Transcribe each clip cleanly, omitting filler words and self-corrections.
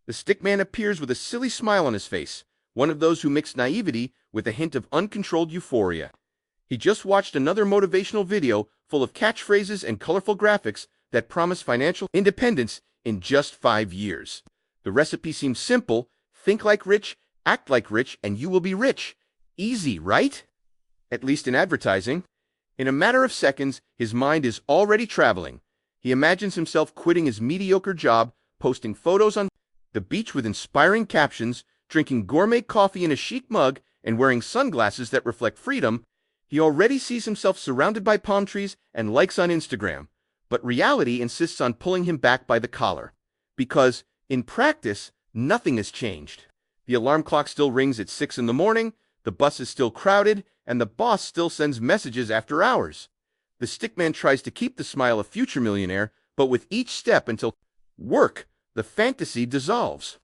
The stickman appears with a silly smile on his face, one of those who mix naivety with a hint of uncontrolled euphoria. He just watched another motivational video full of catchphrases and colorful graphics that promise financial independence in just 5 years. The recipe seems simple: think like rich, act like rich, and you will be rich. Easy, right? At least in advertising. In a matter of seconds, his mind is already traveling. He imagines himself quitting his mediocre job, posting photos on the beach with inspiring captions, drinking gourmet coffee in a chic mug, and wearing sunglasses that reflect freedom. He already sees himself surrounded by palm trees and likes on Instagram. But reality insists on pulling him back by the collar. Because, in practice, nothing has changed. The alarm clock still rings at 6 in the morning, the bus is still crowded, and the boss still sends messages after hours. The stickman tries to keep the smile of future millionaire, but with each step until work, the fantasy dissolves.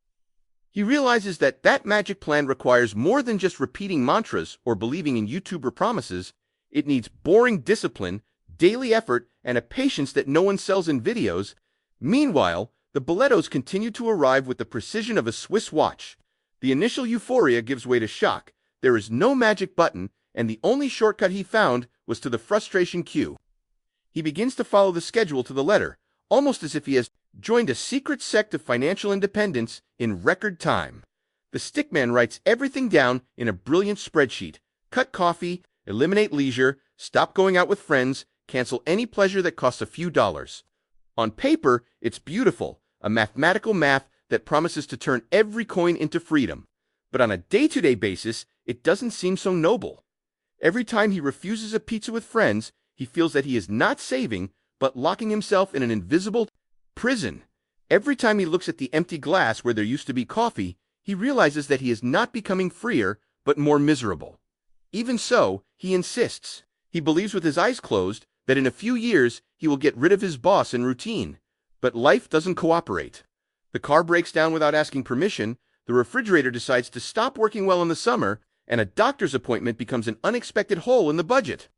He realizes that that magic plan requires more than just repeating mantras or believing in YouTuber promises. It needs boring discipline, daily effort, and a patience that no one sells in videos. Meanwhile, the boletos continue to arrive with the precision of a Swiss watch. The initial euphoria gives way to shock. There is no magic button, and the only shortcut he found was to the frustration queue. He begins to follow the schedule to the letter, almost as if he has joined a secret sect of financial independence in record time. The stickman writes everything down in a brilliant spreadsheet: cut coffee, eliminate leisure, stop going out with friends, cancel any pleasure that costs a few dollars. On paper, it's beautiful, a mathematical math that promises to turn every coin into freedom. But on a day-to-day basis, it doesn't seem so noble. Every time he refuses a pizza with friends, he feels that he is not saving, but locking himself in an invisible prison. Every time he looks at the empty glass where there used to be coffee, he realizes that he is not becoming freer, but more miserable. Even so, he insists. He believes with his eyes closed that in a few years he will get rid of his boss and routine. But life doesn't cooperate. The car breaks down without asking permission, the refrigerator decides to stop working well in the summer, and a doctor's appointment becomes an unexpected hole in the budget.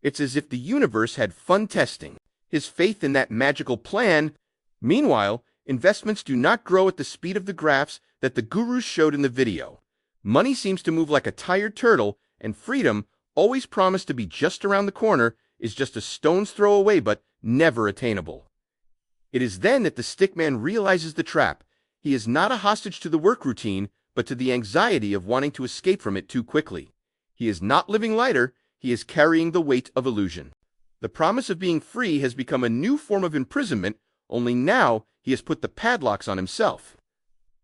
It's as if the universe had fun testing his faith in that magical plan. Meanwhile, investments do not grow at the speed of the graphs that the gurus showed in the video. Money seems to move like a tired turtle, and freedom, always promised to be just around the corner, is just a stone's throw away but never attainable. It is then that the stickman realizes the trap. He is not a hostage to the work routine, but to the anxiety of wanting to escape from it too quickly. He is not living lighter, he is carrying the weight of illusion. The promise of being free has become a new form of imprisonment, only now he has put the padlocks on himself.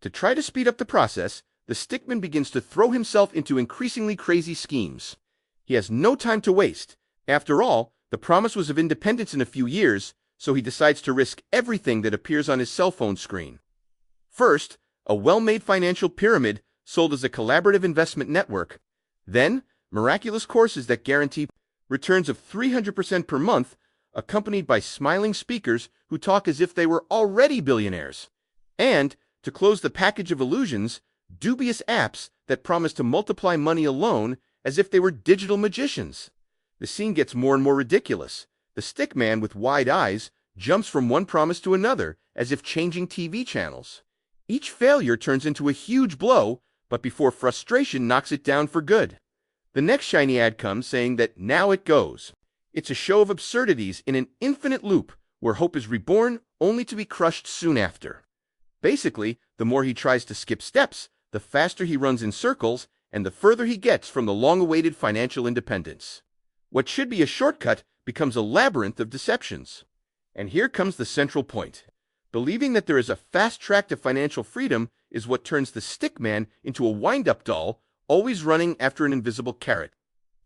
To try to speed up the process, the stickman begins to throw himself into increasingly crazy schemes. He has no time to waste. After all, the promise was of independence in a few years, so he decides to risk everything that appears on his cell phone screen. First, a well-made financial pyramid sold as a collaborative investment network. Then, miraculous courses that guarantee returns of 300% per month, accompanied by smiling speakers who talk as if they were already billionaires. And, to close the package of illusions, dubious apps that promise to multiply money alone as if they were digital magicians. The scene gets more and more ridiculous. The stickman, with wide eyes, jumps from one promise to another, as if changing TV channels. Each failure turns into a huge blow, but before frustration knocks it down for good. The next shiny ad comes saying that now it goes. It's a show of absurdities in an infinite loop, where hope is reborn only to be crushed soon after. Basically, the more he tries to skip steps, the faster he runs in circles, and the further he gets from the long-awaited financial independence. What should be a shortcut becomes a labyrinth of deceptions. And here comes the central point. Believing that there is a fast track to financial freedom is what turns the stickman into a wind-up doll, always running after an invisible carrot.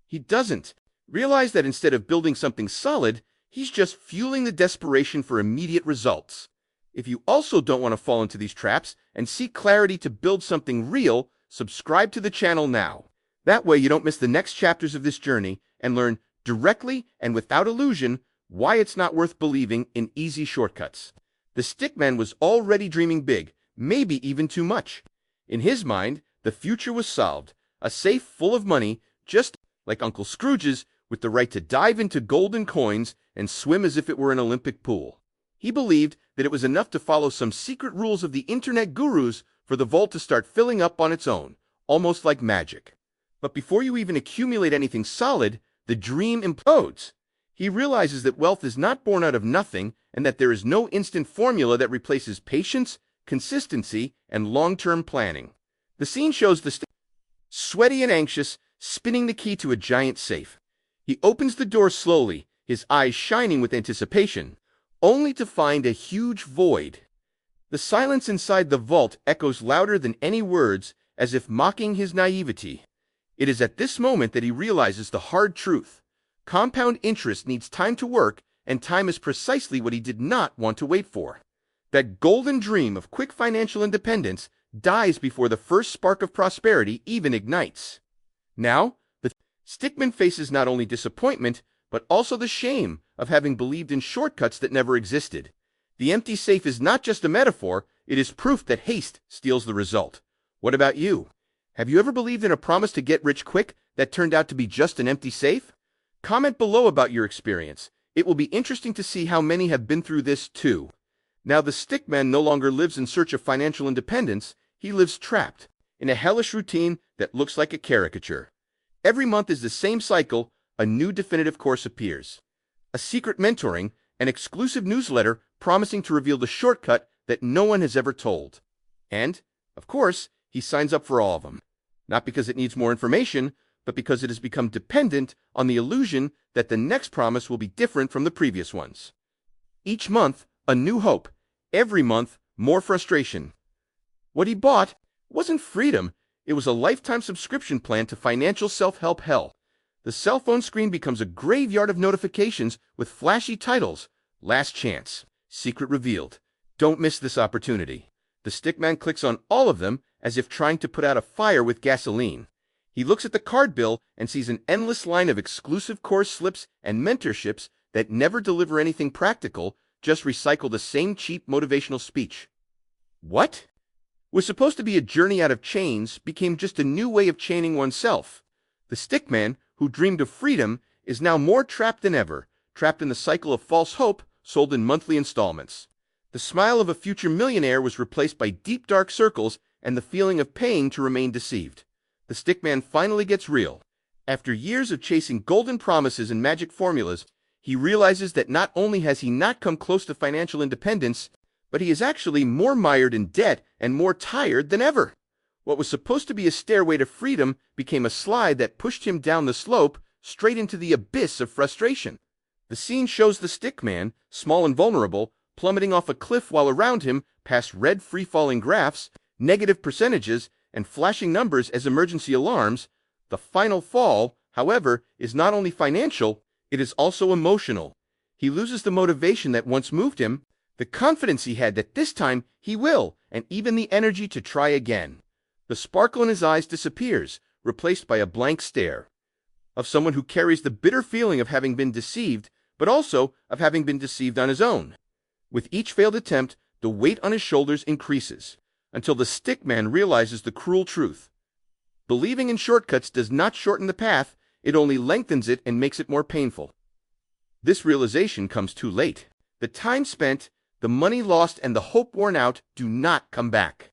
He doesn't realize that instead of building something solid, he's just fueling the desperation for immediate results. If you also don't want to fall into these traps and seek clarity to build something real, subscribe to the channel now. That way you don't miss the next chapters of this journey and learn directly and without illusion why it's not worth believing in easy shortcuts. The stickman was already dreaming big, maybe even too much. In his mind, the future was solved, a safe full of money, just like Uncle Scrooge's, with the right to dive into golden coins and swim as if it were an Olympic pool. He believed that it was enough to follow some secret rules of the internet gurus for the vault to start filling up on its own, almost like magic. But before you even accumulate anything solid, the dream implodes. He realizes that wealth is not born out of nothing and that there is no instant formula that replaces patience, consistency, and long-term planning. The scene shows the sweaty and anxious, spinning the key to a giant safe. He opens the door slowly, his eyes shining with anticipation, only to find a huge void. The silence inside the vault echoes louder than any words, as if mocking his naivety. It is at this moment that he realizes the hard truth. Compound interest needs time to work, and time is precisely what he did not want to wait for. That golden dream of quick financial independence dies before the first spark of prosperity even ignites. Now, the stickman faces not only disappointment, but also the shame of having believed in shortcuts that never existed. The empty safe is not just a metaphor, it is proof that haste steals the result. What about you? Have you ever believed in a promise to get rich quick that turned out to be just an empty safe? Comment below about your experience. It will be interesting to see how many have been through this too. Now the stickman no longer lives in search of financial independence, he lives trapped in a hellish routine that looks like a caricature. Every month is the same cycle, a new definitive course appears. A secret mentoring, an exclusive newsletter promising to reveal the shortcut that no one has ever told. And, of course, he signs up for all of them. Not because it needs more information, but because it has become dependent on the illusion that the next promise will be different from the previous ones. Each month, a new hope. Every month, more frustration. What he bought wasn't freedom, it was a lifetime subscription plan to financial self-help hell. The cell phone screen becomes a graveyard of notifications with flashy titles. Last chance. Secret revealed. Don't miss this opportunity. The stickman clicks on all of them as if trying to put out a fire with gasoline. He looks at the card bill and sees an endless line of exclusive course slips and mentorships that never deliver anything practical, just recycle the same cheap motivational speech. What? Was supposed to be a journey out of chains became just a new way of chaining oneself. The stickman, who dreamed of freedom, is now more trapped than ever, trapped in the cycle of false hope sold in monthly installments. The smile of a future millionaire was replaced by deep dark circles and the feeling of paying to remain deceived. The stickman finally gets real. After years of chasing golden promises and magic formulas, he realizes that not only has he not come close to financial independence, but he is actually more mired in debt and more tired than ever. What was supposed to be a stairway to freedom became a slide that pushed him down the slope straight into the abyss of frustration. The scene shows the stickman, small and vulnerable, plummeting off a cliff while around him, past red free-falling graphs, negative percentages, and flashing numbers as emergency alarms. The final fall, however, is not only financial, it is also emotional. He loses the motivation that once moved him, the confidence he had that this time he will, and even the energy to try again. The sparkle in his eyes disappears, replaced by a blank stare of someone who carries the bitter feeling of having been deceived, but also of having been deceived on his own. With each failed attempt, the weight on his shoulders increases, until the stickman realizes the cruel truth. Believing in shortcuts does not shorten the path, it only lengthens it and makes it more painful. This realization comes too late. The time spent, the money lost, and the hope worn out do not come back.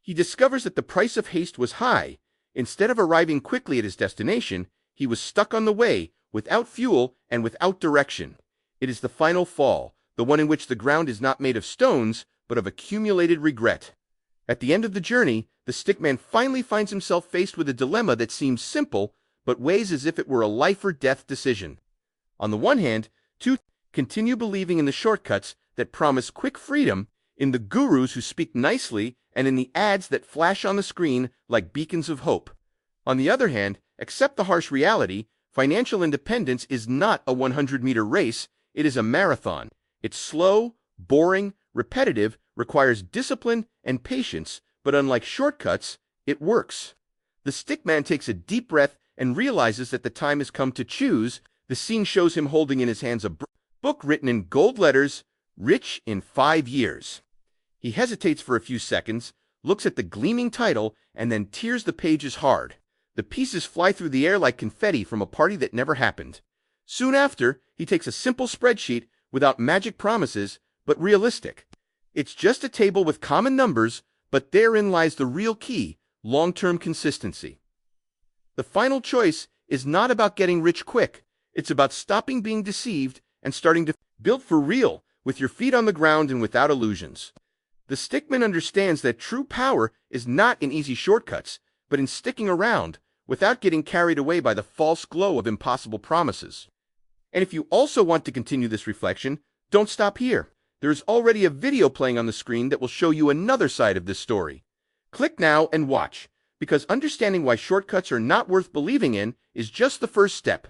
He discovers that the price of haste was high. Instead of arriving quickly at his destination, he was stuck on the way, without fuel and without direction. It is the final fall, the one in which the ground is not made of stones, but of accumulated regret. At the end of the journey, the stickman finally finds himself faced with a dilemma that seems simple, but weighs as if it were a life-or-death decision. On the one hand, to continue believing in the shortcuts that promise quick freedom, in the gurus who speak nicely, and in the ads that flash on the screen like beacons of hope. On the other hand, accept the harsh reality, financial independence is not a 100-meter race, it is a marathon. It's slow, boring, repetitive, requires discipline and patience, but unlike shortcuts, it works. The stickman takes a deep breath and realizes that the time has come to choose. The scene shows him holding in his hands a book written in gold letters, "Rich in 5 years." He hesitates for a few seconds, looks at the gleaming title, and then tears the pages hard. The pieces fly through the air like confetti from a party that never happened. Soon after, he takes a simple spreadsheet without magic promises, but realistic. It's just a table with common numbers, but therein lies the real key: long-term consistency. The final choice is not about getting rich quick. It's about stopping being deceived and starting to build for real, with your feet on the ground and without illusions. The stickman understands that true power is not in easy shortcuts, but in sticking around, without getting carried away by the false glow of impossible promises. And if you also want to continue this reflection, don't stop here. There is already a video playing on the screen that will show you another side of this story. Click now and watch, because understanding why shortcuts are not worth believing in is just the first step.